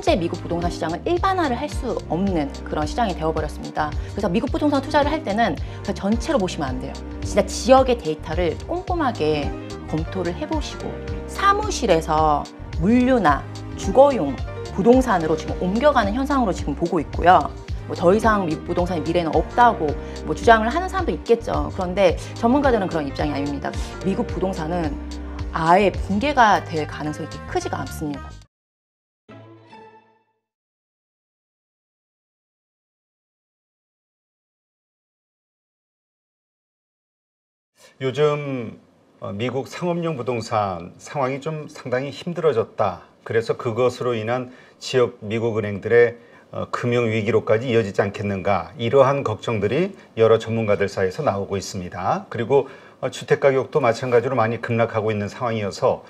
현재 미국 부동산 시장은 일반화를 할 수 없는 그런 시장이 되어버렸습니다. 그래서 미국 부동산 투자를 할 때는 그 전체로 보시면 안 돼요. 진짜 지역의 데이터를 꼼꼼하게 검토를 해보시고 사무실에서 물류나 주거용 부동산으로 지금 옮겨가는 현상으로 지금 보고 있고요. 뭐 더 이상 미국 부동산의 미래는 없다고 뭐 주장을 하는 사람도 있겠죠. 그런데 전문가들은 그런 입장이 아닙니다. 미국 부동산은 아예 붕괴가 될 가능성이 크지가 않습니다. 요즘 미국 상업용 부동산 상황이 좀 상당히 힘들어졌다. 그래서 그것으로 인한 지역 미국 은행들의 금융 위기로까지 이어지지 않겠는가, 이러한 걱정들이 여러 전문가들 사이에서 나오고 있습니다. 그리고 주택 가격도 마찬가지로 많이 급락하고 있는 상황이어서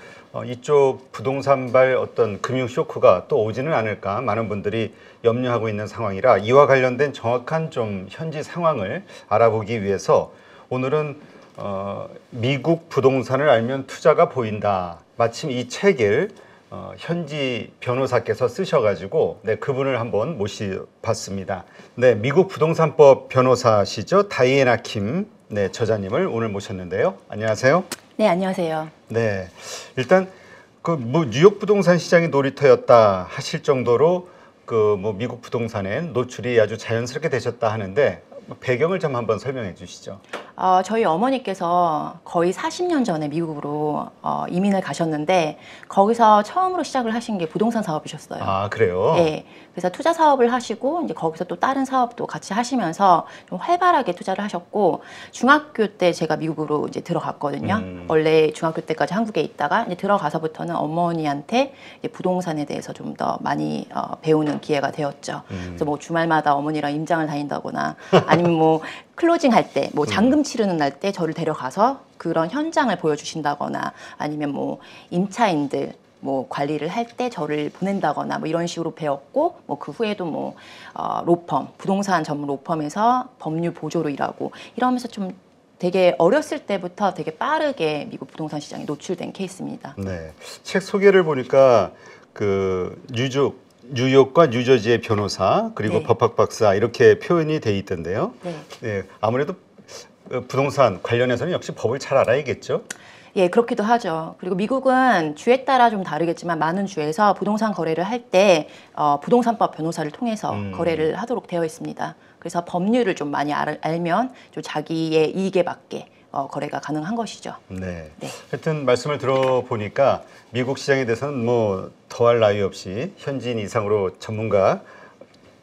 이쪽 부동산발 어떤 금융 쇼크가 또 오지는 않을까 많은 분들이 염려하고 있는 상황이라, 이와 관련된 정확한 좀 현지 상황을 알아보기 위해서 오늘은 미국 부동산을 알면 투자가 보인다, 마침 이 책을 현지 변호사께서 쓰셔가지고 그분을 한번 모셔봤습니다. 네, 미국 부동산법 변호사시죠, 다이애나 킴 저자님을 오늘 모셨는데요. 안녕하세요. 네, 안녕하세요. 네, 일단 뭐 뉴욕 부동산 시장이 놀이터였다 하실 정도로 뭐 미국 부동산에 노출이 아주 자연스럽게 되셨다 하는데 배경을 좀 한번 설명해 주시죠. 저희 어머니께서 거의 40년 전에 미국으로 이민을 가셨는데 거기서 처음으로 시작을 하신 게 부동산 사업이셨어요. 아, 그래요? 네. 그래서 투자 사업을 하시고 이제 거기서 또 다른 사업도 같이 하시면서 좀 활발하게 투자를 하셨고, 중학교 때 제가 미국으로 이제 들어갔거든요. 원래 중학교 때까지 한국에 있다가 이제 들어가서부터는 어머니한테 이제 부동산에 대해서 좀 더 많이 배우는 기회가 되었죠. 그래서 뭐 주말마다 어머니랑 임장을 다닌다거나 아니면 뭐 클로징 할 때, 뭐 잔금 치르는 날 때 저를 데려가서 그런 현장을 보여주신다거나 아니면 뭐 임차인들 뭐 관리를 할 때 저를 보낸다거나 뭐 이런 식으로 배웠고, 뭐 그 후에도 뭐 로펌, 부동산 전문 로펌에서 법률 보조로 일하고 이러면서 좀 되게 어렸을 때부터 되게 빠르게 미국 부동산 시장에 노출된 케이스입니다. 네, 책 소개를 보니까 뉴욕과 뉴저지의 변호사 그리고 법학 박사 이렇게 표현이 돼 있던데요. 네, 아무래도 부동산 관련해서는 역시 법을 잘 알아야겠죠. 예, 그렇기도 하죠. 그리고 미국은 주에 따라 좀 다르겠지만 많은 주에서 부동산 거래를 할 때 부동산법 변호사를 통해서 거래를 하도록 되어 있습니다. 그래서 법률을 좀 많이 알면 좀 자기의 이익에 맞게 거래가 가능한 것이죠. 네. 하여튼 말씀을 들어보니까 미국 시장에 대해서는 뭐 더할 나위 없이 현지인 이상으로 전문가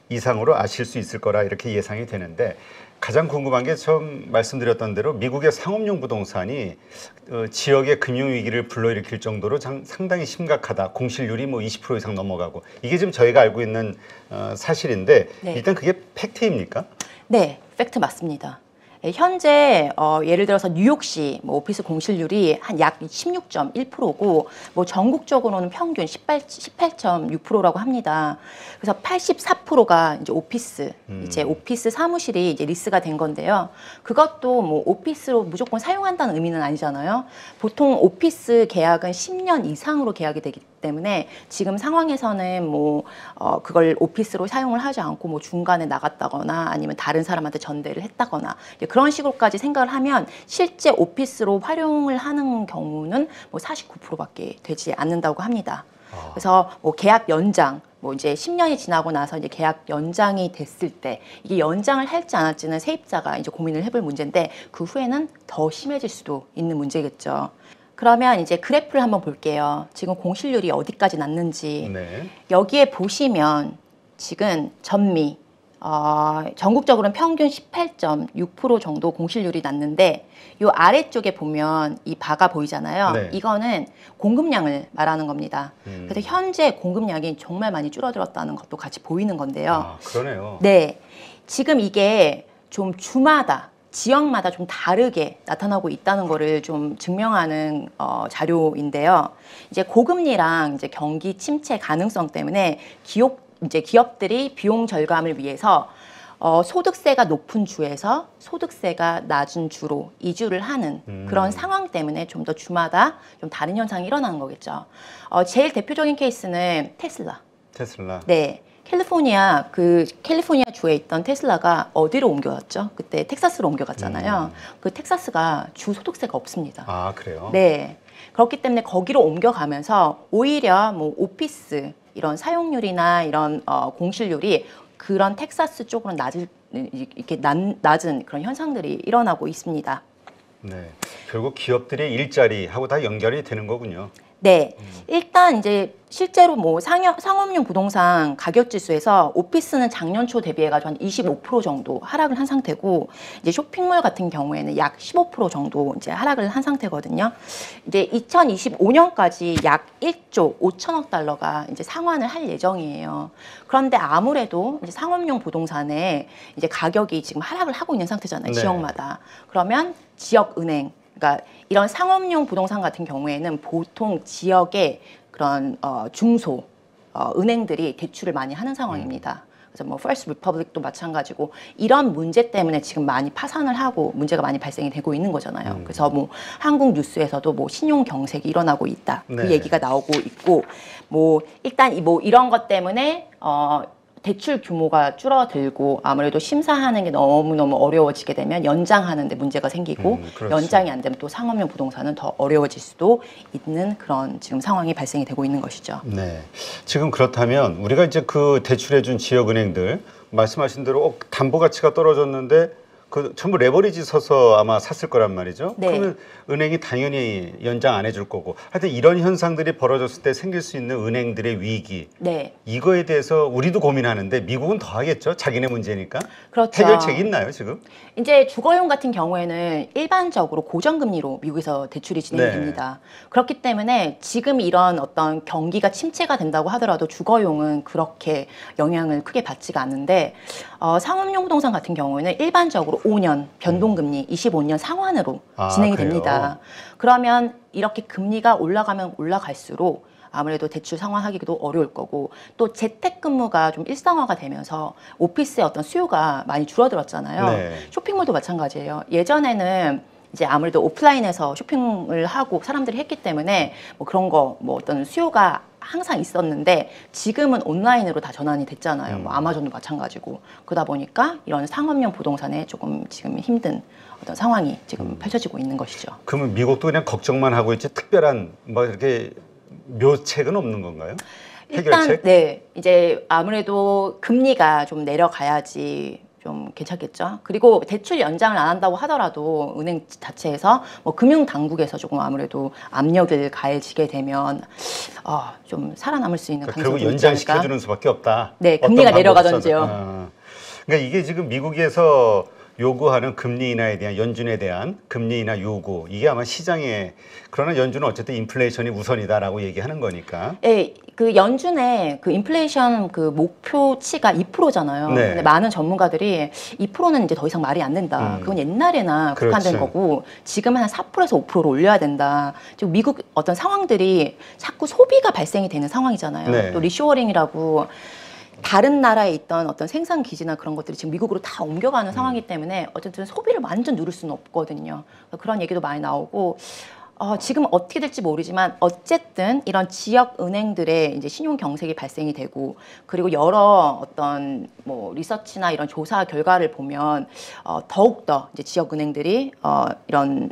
이상으로 아실 수 있을 거라 이렇게 예상이 되는데, 가장 궁금한 게 처음 말씀드렸던 대로 미국의 상업용 부동산이 지역의 금융위기를 불러일으킬 정도로 상당히 심각하다. 공실률이 뭐 20% 이상 넘어가고, 이게 지금 저희가 알고 있는 사실인데 일단 그게 팩트입니까? 네, 팩트 맞습니다. 현재 예를 들어서 뉴욕시 뭐 오피스 공실률이 한 약 16.1%고 뭐 전국적으로는 평균 18.6%라고 합니다. 그래서 84%가 이제 오피스, 이제 오피스 사무실이 이제 리스가 된 건데요. 그것도 뭐 오피스로 무조건 사용한다는 의미는 아니잖아요. 보통 오피스 계약은 10년 이상으로 계약이 되기 때문에 지금 상황에서는 뭐 그걸 오피스로 사용을 하지 않고 뭐 중간에 나갔다거나 아니면 다른 사람한테 전대를 했다거나 그런 식으로까지 생각을 하면 실제 오피스로 활용을 하는 경우는 뭐 49%밖에 되지 않는다고 합니다. 그래서 뭐 계약 연장, 뭐 이제 10년이 지나고 나서 이제 계약 연장이 됐을 때 이게 연장을 할지 안 할지는 세입자가 이제 고민을 해볼 문제인데, 그 후에는 더 심해질 수도 있는 문제겠죠. 그러면 이제 그래프를 한번 볼게요. 지금 공실률이 어디까지 났는지. 여기에 보시면 지금 전미 전국적으로는 평균 18.6% 정도 공실률이 났는데, 이 아래쪽에 보면 이 바가 보이잖아요. 이거는 공급량을 말하는 겁니다. 그래서 현재 공급량이 정말 많이 줄어들었다는 것도 같이 보이는 건데요. 그러네요. 네, 지금 이게 좀 주마다 지역마다 좀 다르게 나타나고 있다는 거를 좀 증명하는 자료인데요. 이제 고금리랑 이제 경기 침체 가능성 때문에 기업들이 비용 절감을 위해서 소득세가 높은 주에서 소득세가 낮은 주로 이주를 하는 그런 상황 때문에 좀 더 주마다 좀 다른 현상이 일어나는 거겠죠. 제일 대표적인 케이스는 테슬라. 테슬라. 네. 캘리포니아 주에 있던 테슬라가 어디로 옮겨갔죠? 그때 텍사스로 옮겨갔잖아요. 그 텍사스가 주 소득세가 없습니다. 아, 그래요? 네. 그렇기 때문에 거기로 옮겨가면서 오히려 뭐 오피스 이런 사용률이나 이런 공실률이 그런 텍사스 쪽으로 낮은 그런 현상들이 일어나고 있습니다. 네. 결국 기업들의 일자리하고 다 연결이 되는 거군요. 네. 일단 이제 실제로 뭐 상업용 부동산 가격 지수에서 오피스는 작년 초 대비해가지고 한 25% 정도 하락을 한 상태고, 이제 쇼핑몰 같은 경우에는 약 15% 정도 이제 하락을 한 상태거든요. 이제 2025년까지 약 1조 5천억 달러가 이제 상환을 할 예정이에요. 그런데 아무래도 이제 상업용 부동산의 이제 가격이 지금 하락을 하고 있는 상태잖아요. 네. 지역마다. 그러면 지역은행, 그러니까 이런 상업용 부동산 같은 경우에는 보통 지역의 그런 중소 은행들이 대출을 많이 하는 상황입니다. 그래서 뭐 First Republic도 마찬가지고 이런 문제 때문에 지금 많이 파산을 하고 문제가 많이 발생이 되고 있는 거잖아요. 그래서 뭐 한국 뉴스에서도 뭐 신용 경색이 일어나고 있다, 그 네. 얘기가 나오고 있고, 뭐 일단 뭐 이런 것 때문에 대출 규모가 줄어들고 아무래도 심사하는 게 너무너무 어려워지게 되면 연장하는 데 문제가 생기고, 그렇죠. 연장이 안 되면 또 상업용 부동산은 더 어려워질 수도 있는 그런 지금 상황이 발생이 되고 있는 것이죠. 네. 지금 그렇다면 우리가 이제 그 대출해준 지역은행들 말씀하신 대로 담보 가치가 떨어졌는데 그 전부 레버리지 서서 아마 샀을 거란 말이죠. 네. 그러면 은행이 당연히 연장 안 해줄 거고, 하여튼 이런 현상들이 벌어졌을 때 생길 수 있는 은행들의 위기, 네, 이거에 대해서 우리도 고민하는데 미국은 더 하겠죠. 자기네 문제니까. 그렇죠. 해결책이 있나요 지금? 이제 주거용 같은 경우에는 일반적으로 고정금리로 미국에서 대출이 진행이 네. 됩니다. 그렇기 때문에 지금 이런 어떤 경기가 침체가 된다고 하더라도 주거용은 그렇게 영향을 크게 받지가 않는데, 상업용 부동산 같은 경우에는 일반적으로 5년 변동금리 25년 상환으로 진행이 그래요? 됩니다. 그러면 이렇게 금리가 올라가면 올라갈수록 아무래도 대출 상환하기도 어려울 거고, 또 재택근무가 좀 일상화가 되면서 오피스의 어떤 수요가 많이 줄어들었잖아요. 네. 쇼핑몰도 마찬가지예요. 예전에는 이제 아무래도 오프라인에서 쇼핑을 하고 사람들이 했기 때문에 뭐 그런 거 뭐 어떤 수요가 항상 있었는데 지금은 온라인으로 다 전환이 됐잖아요. 뭐 아마존도 마찬가지고. 그러다 보니까 이런 상업용 부동산에 조금 지금 힘든 어떤 상황이 지금 펼쳐지고 있는 것이죠. 그러면 미국도 그냥 걱정만 하고 있지 특별한 뭐 이렇게 묘책은 없는 건가요? 일단 해결책? 네, 이제 아무래도 금리가 좀 내려가야지 좀 괜찮겠죠. 그리고 대출 연장을 안 한다고 하더라도 은행 자체에서 뭐 금융 당국에서 조금 아무래도 압력을 가해지게 되면 좀 살아남을 수 있는 그러니까 가능성이 결국 있지 않을까. 연장시켜주는 수밖에 없다. 네, 어떤 금리가 방법을 내려가던지요. 써도. 그러니까 이게 지금 미국에서 요구하는 금리 인하에 대한, 연준에 대한 금리 인하 요구, 이게 아마 시장에, 그러나 연준은 어쨌든 인플레이션이 우선이다라고 얘기하는 거니까. 네, 그 연준의 그 인플레이션 그 목표치가 2%잖아요. 네. 근데 많은 전문가들이 2%는 이제 더 이상 말이 안 된다. 그건 옛날에나 국한된 그렇죠. 거고 지금은 한 4%에서 5%로 올려야 된다. 지금 미국 어떤 상황들이 자꾸 소비가 발생이 되는 상황이잖아요. 네. 또 리쇼어링이라고 다른 나라에 있던 어떤 생산 기지나 그런 것들이 지금 미국으로 다 옮겨가는 상황이기 때문에 어쨌든 소비를 완전 누를 수는 없거든요. 그런 얘기도 많이 나오고, 지금 어떻게 될지 모르지만 어쨌든 이런 지역 은행들의 이제 신용 경색이 발생이 되고, 그리고 여러 어떤 뭐 리서치나 이런 조사 결과를 보면 더욱더 이제 지역 은행들이 이런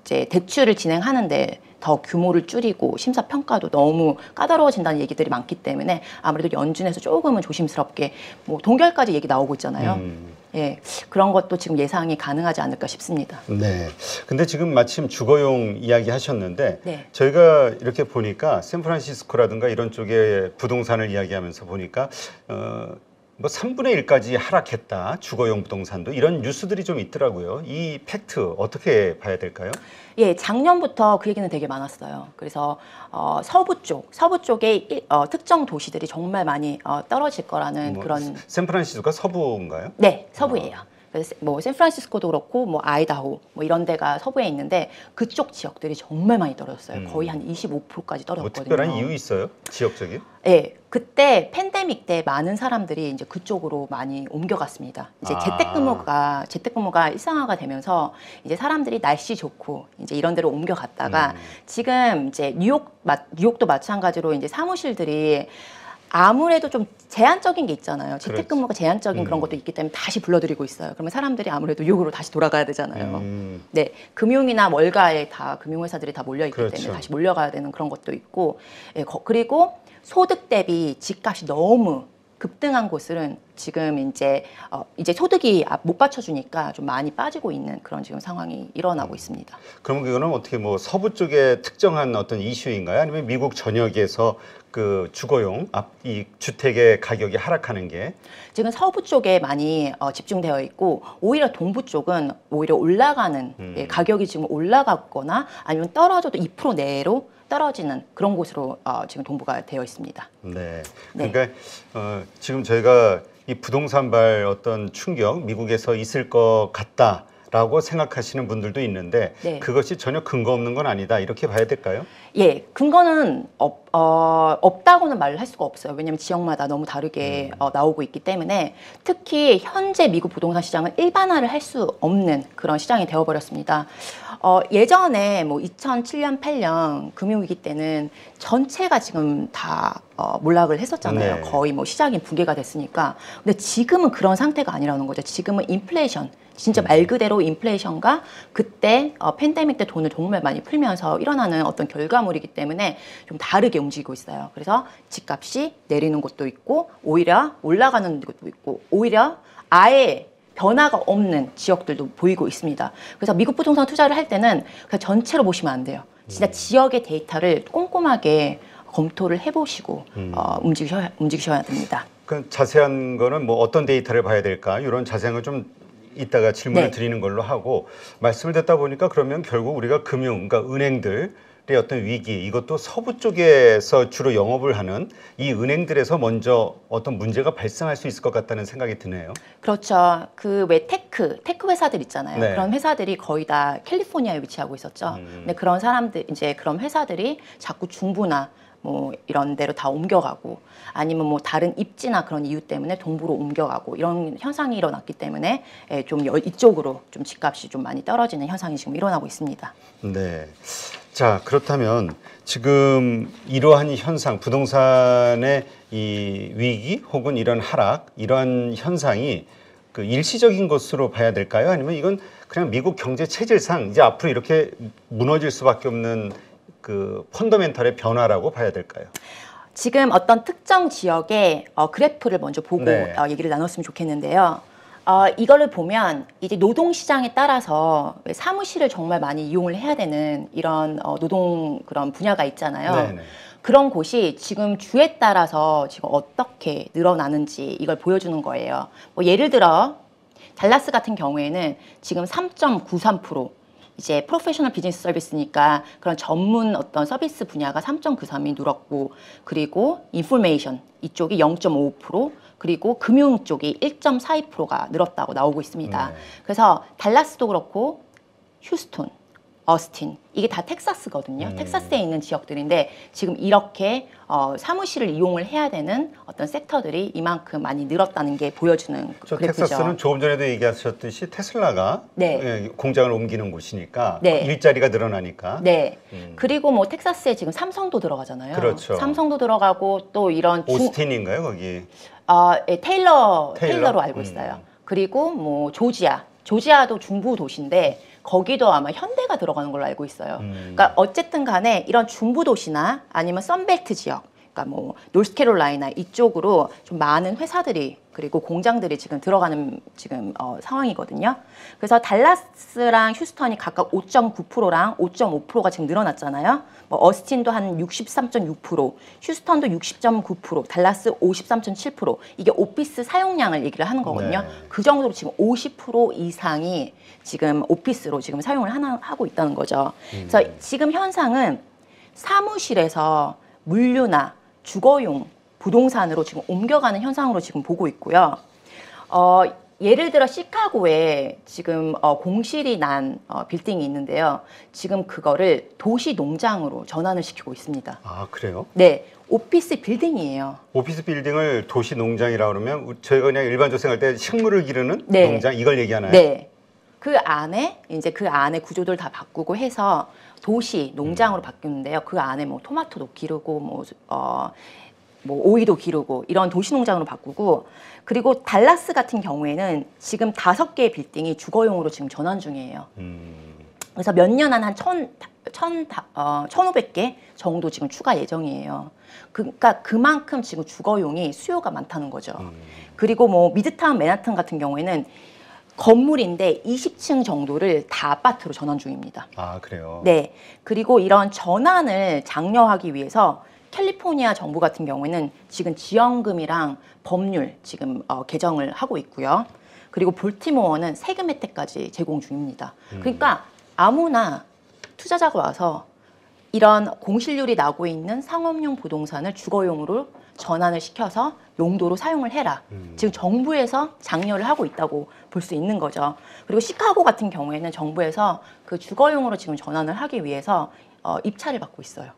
이제 대출을 진행하는데 더 규모를 줄이고 심사 평가도 너무 까다로워진다는 얘기들이 많기 때문에 아무래도 연준에서 조금은 조심스럽게 뭐 동결까지 얘기 나오고 있잖아요. 예, 그런 것도 지금 예상이 가능하지 않을까 싶습니다. 네. 근데 지금 마침 주거용 이야기 하셨는데 네. 저희가 이렇게 보니까 샌프란시스코라든가 이런 쪽에 부동산을 이야기하면서 보니까 뭐 3분의 1까지 하락했다. 주거용 부동산도, 이런 뉴스들이 좀 있더라고요. 이 팩트 어떻게 봐야 될까요? 예, 작년부터 그 얘기는 되게 많았어요. 그래서 서부 쪽에 특정 도시들이 정말 많이 떨어질 거라는 뭐 그런. 샌프란시스코가 서부인가요? 네, 서부예요. 그래서 뭐 샌프란시스코도 그렇고 뭐 아이다호 뭐 이런 데가 서부에 있는데 그쪽 지역들이 정말 많이 떨어졌어요. 거의 한 25%까지 뭐 떨어졌거든요. 특별한 이유 있어요? 지역적인? 네, 그때 팬데믹 때 많은 사람들이 이제 그쪽으로 많이 옮겨갔습니다. 이제 재택근무가 일상화가 되면서 이제 사람들이 날씨 좋고 이제 이런 데로 옮겨갔다가 지금 이제 뉴욕도 마찬가지로 이제 사무실들이 아무래도 좀 제한적인 게 있잖아요. 그렇지. 재택근무가 제한적인 그런 것도 있기 때문에 다시 불러드리고 있어요. 그러면 사람들이 아무래도 욕으로 다시 돌아가야 되잖아요. 네, 금융이나 월가에 다 금융회사들이 다 몰려있기 그렇죠. 때문에 다시 몰려가야 되는 그런 것도 있고, 예, 그리고 소득 대비 집값이 너무 급등한 곳은 지금 이제 소득이 못 받쳐주니까 좀 많이 빠지고 있는 그런 지금 상황이 일어나고 있습니다. 그럼 이거는 어떻게 뭐 서부 쪽에 특정한 어떤 이슈인가요? 아니면 미국 전역에서 그 주거용 이 주택의 가격이 하락하는 게 지금 서부 쪽에 많이 집중되어 있고 오히려 동부 쪽은 오히려 올라가는 예, 가격이 지금 올라갔거나 아니면 떨어져도 2% 내로 떨어지는 그런 곳으로 지금 동부가 되어 있습니다. 네. 네. 그러니까 지금 저희가 이 부동산발 어떤 충격 미국에서 있을 것 같다라고 생각하시는 분들도 있는데 네. 그것이 전혀 근거 없는 건 아니다 이렇게 봐야 될까요? 예, 근거는 없다고는 말을 할 수가 없어요. 왜냐하면 지역마다 너무 다르게 나오고 있기 때문에 특히 현재 미국 부동산 시장은 일반화를 할 수 없는 그런 시장이 되어버렸습니다. 예전에 뭐 2007년, 8년 금융위기 때는 전체가 지금 다 몰락을 했었잖아요. 네. 거의 뭐 시장이 붕괴가 됐으니까. 근데 지금은 그런 상태가 아니라는 거죠. 지금은 인플레이션. 진짜 말 그대로 인플레이션과 그때 팬데믹 때 돈을 정말 많이 풀면서 일어나는 어떤 결과물이기 때문에 좀 다르게 움직이고 있어요. 그래서 집값이 내리는 곳도 있고 오히려 올라가는 곳도 있고 오히려 아예 변화가 없는 지역들도 보이고 있습니다. 그래서 미국 부동산 투자를 할 때는 그냥 전체로 보시면 안 돼요. 진짜 지역의 데이터를 꼼꼼하게 검토를 해보시고 움직이셔야 됩니다. 그 자세한 거는 뭐 어떤 데이터를 봐야 될까 이런 자세한 걸 좀 이따가 질문을 네. 드리는 걸로 하고 말씀을 듣다 보니까 그러면 결국 우리가 금융, 그러니까 은행들의 어떤 위기 이것도 서부 쪽에서 주로 영업을 하는 이 은행들에서 먼저 어떤 문제가 발생할 수 있을 것 같다는 생각이 드네요. 그렇죠. 그 왜 테크 회사들 있잖아요. 네. 그런 회사들이 거의 다 캘리포니아에 위치하고 있었죠. 근데 그런 사람들 이제 그런 회사들이 자꾸 중부나 뭐 이런 데로 다 옮겨가고 아니면 뭐 다른 입지나 그런 이유 때문에 동부로 옮겨가고 이런 현상이 일어났기 때문에 좀 이쪽으로 좀 집값이 좀 많이 떨어지는 현상이 지금 일어나고 있습니다. 네. 자, 그렇다면 지금 이러한 현상, 부동산의 이 위기 혹은 이런 하락, 이러한 현상이 그 일시적인 것으로 봐야 될까요? 아니면 이건 그냥 미국 경제 체질상 이제 앞으로 이렇게 무너질 수밖에 없는 그 펀더멘털의 변화라고 봐야 될까요? 지금 어떤 특정 지역의 그래프를 먼저 보고 네. 얘기를 나눴으면 좋겠는데요. 이거를 보면 이제 노동시장에 따라서 사무실을 정말 많이 이용을 해야 되는 이런 노동 그런 분야가 있잖아요. 네네. 그런 곳이 지금 주에 따라서 지금 어떻게 늘어나는지 이걸 보여주는 거예요. 뭐 예를 들어 달라스 같은 경우에는 지금 3.93% 이제 프로페셔널 비즈니스 서비스니까 그런 전문 어떤 서비스 분야가 3.93이 늘었고 그리고 인포메이션 이쪽이 0.5% 그리고 금융 쪽이 1.42%가 늘었다고 나오고 있습니다. 네. 그래서 달라스도 그렇고 휴스톤, 어스틴 이게 다 텍사스거든요. 텍사스에 있는 지역들인데 지금 이렇게 사무실을 이용을 해야 되는 어떤 섹터들이 이만큼 많이 늘었다는 게 보여주는 저 그래프죠. 텍사스는 조금 전에도 얘기하셨듯이 테슬라가 네. 예, 공장을 옮기는 곳이니까 네. 일자리가 늘어나니까 네. 그리고 뭐 텍사스에 지금 삼성도 들어가잖아요. 그렇죠. 삼성도 들어가고 또 이런 오스틴인가요 거기? 예, 테일러? 테일러로 알고 있어요. 그리고 뭐 조지아도 중부 도시인데 거기도 아마 현대가 들어가는 걸로 알고 있어요. 그러니까 어쨌든 간에 이런 중부 도시나 아니면 선벨트 지역, 그러니까 뭐 노스캐롤라이나 이쪽으로 좀 많은 회사들이 그리고 공장들이 지금 들어가는 지금 상황이거든요. 그래서 달라스랑 휴스턴이 각각 5.9%랑 5.5%가 지금 늘어났잖아요. 뭐 어스틴도 한 63.6%, 휴스턴도 60.9%, 달라스 53.7%. 이게 오피스 사용량을 얘기를 하는 거거든요. 네. 그 정도로 지금 50% 이상이 지금 오피스로 지금 사용을 하고 있다는 거죠. 그래서 지금 현상은 사무실에서 물류나 주거용 부동산으로 지금 옮겨가는 현상으로 지금 보고 있고요. 예를 들어 시카고에 지금 공실이 난 빌딩이 있는데요. 지금 그거를 도시 농장으로 전환을 시키고 있습니다. 아 그래요? 네, 오피스 빌딩이에요. 오피스 빌딩을 도시 농장이라 그러면 저희가 그냥 일반적으로 생각할 때 식물을 기르는 네. 농장 이걸 얘기하나요? 네. 그 안에 구조들 다 바꾸고 해서 도시 농장으로 바뀌는데요. 그 안에 뭐 토마토도 기르고 뭐 뭐 오이도 기르고 이런 도시 농장으로 바꾸고, 그리고 달라스 같은 경우에는 지금 5개의 빌딩이 주거용으로 지금 전환 중이에요. 그래서 몇 년 안 한 1,500개 정도 지금 추가 예정이에요. 그러니까 그만큼 지금 주거용이 수요가 많다는 거죠. 그리고 뭐 미드타운 맨하튼 같은 경우에는 건물인데 20층 정도를 다 아파트로 전환 중입니다. 아, 그래요? 네. 그리고 이런 전환을 장려하기 위해서 캘리포니아 정부 같은 경우에는 지금 지원금이랑 법률 지금 개정을 하고 있고요. 그리고 볼티모어는 세금 혜택까지 제공 중입니다. 그러니까 아무나 투자자가 와서 이런 공실률이 나고 있는 상업용 부동산을 주거용으로 전환을 시켜서 용도로 사용을 해라. 지금 정부에서 장려를 하고 있다고 볼 수 있는 거죠. 그리고 시카고 같은 경우에는 정부에서 그 주거용으로 지금 전환을 하기 위해서 입찰을 받고 있어요.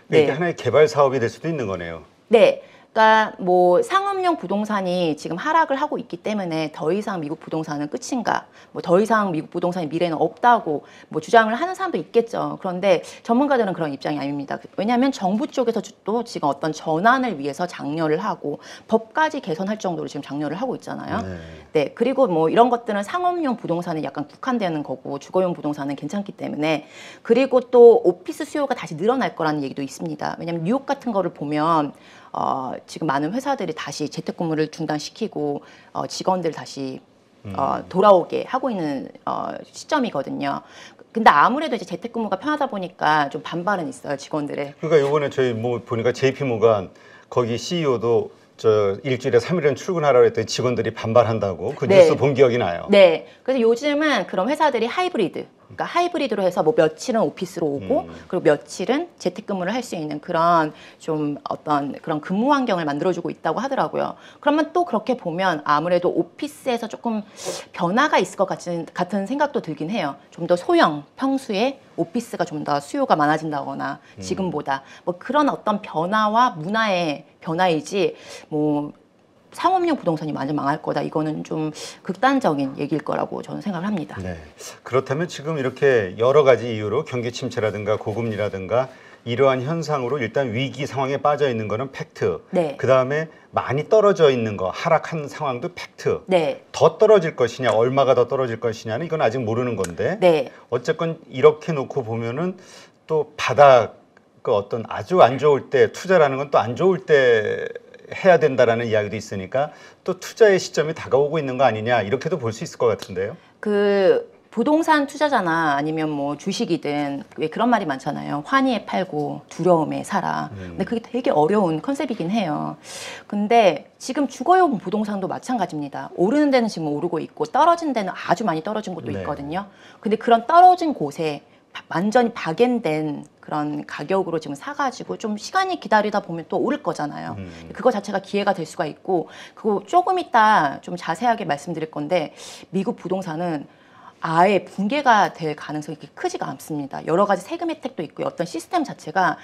이게 네. 하나의 개발 사업이 될 수도 있는 거네요. 네. 그러니까 뭐 상업용 부동산이 지금 하락을 하고 있기 때문에 더 이상 미국 부동산은 끝인가? 뭐 더 이상 미국 부동산의 미래는 없다고 뭐 주장을 하는 사람도 있겠죠. 그런데 전문가들은 그런 입장이 아닙니다. 왜냐하면 정부 쪽에서 또 지금 어떤 전환을 위해서 장려를 하고 법까지 개선할 정도로 지금 장려를 하고 있잖아요. 네. 네. 그리고 뭐 이런 것들은 상업용 부동산은 약간 국한되는 거고 주거용 부동산은 괜찮기 때문에, 그리고 또 오피스 수요가 다시 늘어날 거라는 얘기도 있습니다. 왜냐하면 뉴욕 같은 거를 보면 지금 많은 회사들이 다시 재택근무를 중단시키고 직원들 다시 돌아오게 하고 있는 시점이거든요. 근데 아무래도 이제 재택근무가 편하다 보니까 좀 반발은 있어요, 직원들의. 그러니까 이번에 저희 뭐 보니까 JP 모간 거기 CEO도 저 일주일에 3일은 출근하라고 했더니 직원들이 반발한다고 그 네. 뉴스 본 기억이 나요. 네. 그래서 요즘은 그런 회사들이 하이브리드, 그러니까 하이브리드로 해서 뭐 며칠은 오피스로 오고 그리고 며칠은 재택근무를 할 수 있는 그런 좀 어떤 그런 근무 환경을 만들어주고 있다고 하더라고요. 그러면 또 그렇게 보면 아무래도 오피스에서 조금 변화가 있을 것 같은 생각도 들긴 해요. 좀 더 소형, 평수의 오피스가 좀 더 수요가 많아진다거나 지금보다 뭐 그런 어떤 변화와 문화의 변화이지 뭐 상업용 부동산이 완전 망할 거다. 이거는 좀 극단적인 얘기일 거라고 저는 생각을 합니다. 네. 그렇다면 지금 이렇게 여러 가지 이유로 경기 침체라든가 고금리라든가 이러한 현상으로 일단 위기 상황에 빠져 있는 거는 팩트. 네. 그다음에 많이 떨어져 있는 거, 하락한 상황도 팩트. 네. 더 떨어질 것이냐, 얼마가 더 떨어질 것이냐는 이건 아직 모르는 건데. 네. 어쨌건 이렇게 놓고 보면은 또 바닥 그 어떤 아주 안 좋을 때 투자라는 건 또 안 좋을 때 해야 된다라는 이야기도 있으니까 또 투자의 시점이 다가오고 있는 거 아니냐 이렇게도 볼 수 있을 것 같은데요. 그 부동산 투자자나 아니면 뭐 주식이든 왜 그런 말이 많잖아요. 환희에 팔고 두려움에 사라. 근데 그게 되게 어려운 컨셉이긴 해요. 근데 지금 주거용 부동산도 마찬가지입니다. 오르는 데는 지금 오르고 있고 떨어진 데는 아주 많이 떨어진 곳도 네. 있거든요. 근데 그런 떨어진 곳에 완전히 박앤된 그런 가격으로 지금 사가지고 좀 시간이 기다리다 보면 또 오를 거잖아요. 그거 자체가 기회가 될 수가 있고, 그거 조금 이따 좀 자세하게 말씀드릴 건데 미국 부동산은 아예 붕괴가 될 가능성이 그렇게 크지가 않습니다. 여러 가지 세금 혜택도 있고 어떤 시스템 자체가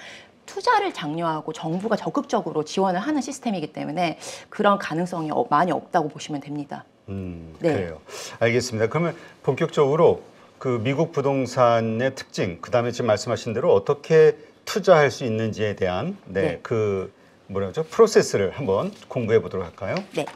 투자를 장려하고 정부가 적극적으로 지원을 하는 시스템이기 때문에 그런 가능성이 많이 없다고 보시면 됩니다. 네. 그래요. 알겠습니다. 그러면 본격적으로 그 미국 부동산의 특징, 그다음에 지금 말씀하신 대로 어떻게 투자할 수 있는지에 대한 네. 그 뭐라 그러죠? 프로세스를 한번 공부해 보도록 할까요? 네.